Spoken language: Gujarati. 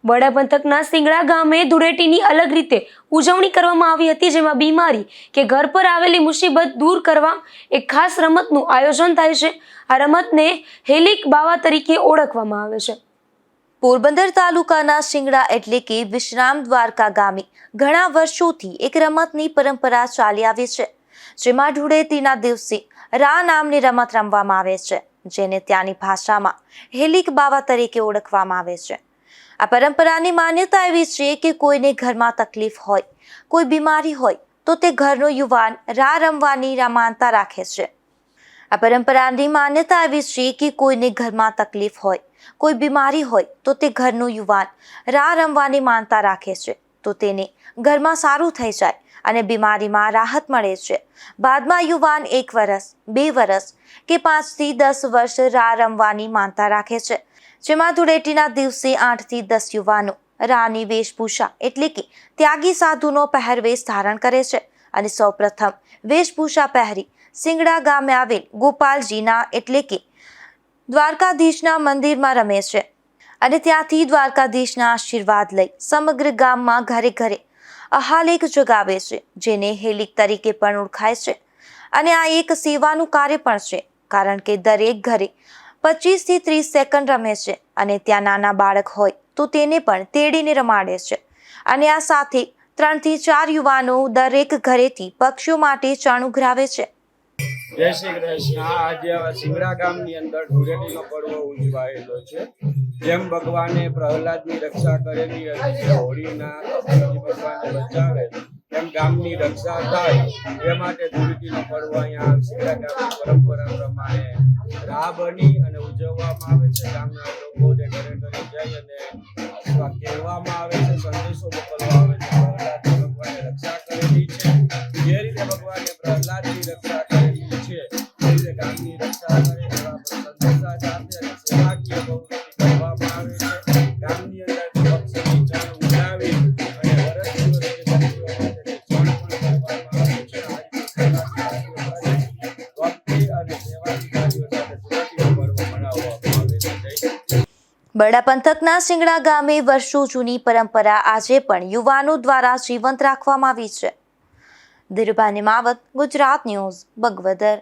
વડા પંથકના સિંગડા ગામે ધૂળેટીની અલગ રીતે ઉજવણી કરવામાં આવી હતી, જેમાં બીમારી કે ઘર પર આવેલી મુસીબત દૂર કરવા એક ખાસ રમતનું આયોજન થાય છે. આ રમતને હેલિક બાવા તરીકે ઓળખવામાં આવે છે. પોરબંદર તાલુકાના સિંગડા એટલે કે વિશ્રામ દ્વારકા ગામે ઘણા વર્ષોથી એક રમતની પરંપરા ચાલી આવી છે, જેમાં ધૂળેટીના દિવસે રા નામની રમત રમવામાં આવે છે, જેને ત્યાંની ભાષામાં હેલિક બાવા તરીકે ઓળખવામાં આવે છે. આ પરંપરાની માન્યતા એવી છે કે કોઈને ઘરમાં તકલીફ હોય, કોઈ બીમારી હોય તો તે ઘરનો યુવાન રા રમવાની માનતા રાખે છે. આ પરંપરાની માન્યતા એવી છે કે કોઈને ઘરમાં તકલીફ હોય, કોઈ બીમારી હોય તો તે ઘરનો યુવાન રા રમવાની માનતા રાખે છે, તો તેને ઘરમાં સારું થઈ જાય અને બીમારીમાં રાહત મળે છે. બાદમાં યુવાન 1 વર્ષ, 2 વર્ષ કે 5 થી 10 વર્ષ રા રમવાની માનતા રાખે છે, જેમાં ધૂળેટીના દિવસે 8 થી 10 યુવાનો રાની વેશભૂષા એટલે કે ત્યાગી સાધુનો પહેરવેશ ધારણ કરે છે અને સૌપ્રથમ વેશભૂષા પહેરી સિંગડા ગામે આવેલ ગોપાલજીના એટલે કે દ્વારકાધીશના મંદિરમાં રમે છે અને ત્યાંથી દ્વારકાધીશના આશીર્વાદ લઈ સમગ્ર ગામમાં ઘરે ઘરે અહાલેખ જગાવે છે, જેને હેલિક તરીકે પણ ઓળખાય છે. અને આ એક સેવાનું કાર્ય પણ છે, કારણ કે દરેક ઘરે 25 થી 30 સેકન્ડ રમે છે અને ત્યાં નાના બાળક હોય તો તેને પણ તેડીને રમાડે છે. અને આ સાથે 3 થી 4 યુવાનો દરેક ઘરેથી પક્ષીઓ માટે ચણ ઉઘરાવે છે. જય શ્રી કૃષ્ણ. આજે સિંગડા ગામની અંદર ધૂળેટીનો પર્વ ઉજવાયેલો છે. જેમ ભગવાને પ્રહલાદની રક્ષા કરેલી હતી, હોળીના ભગવાનને બચાવે, એમ ગામની રક્ષા થાય એ માટે ધૂળેટીનો પર્વ અહીંયા સિંગડા ગામની પરંપરા પ્રમાણે રાહ બની અને ઉજવવામાં આવે છે. ગામના લોકોને ઘરે ઘરે જઈ અને કહેવામાં આવે છે, સંદેશો મોકલવામાં આવે છે પ્રહલાદની ભગવાને રક્ષા કરેલી છે. જે રીતે ભગવાને પ્રહલાદની રક્ષા કરેલી છે એ રીતે ગામની રક્ષા કરે એવા સંદેશા સાથે અને સેવાકીય પ્રવૃત્તિ કરવામાં આવે છે. ગામની અંદર પક્ષીની ચણ ઉડાવી અને વર્ષ દિવસની પક્ષીઓ માટે ચણ પણ કરવામાં આવે છે. આ રીતે ભક્તિ અને સેવાની કાર્યો સાથે ધૂળેટીનો પર્વ મનાવવામાં આવે છે. બરડા પંથકના સિંગડા ગામે વર્ષો જૂની પરંપરા આજે પણ યુવાનો દ્વારા જીવંત રાખવામાં આવી છે. ધીરુભાઈ માવત, ગુજરાત ન્યૂઝ, બગવદર.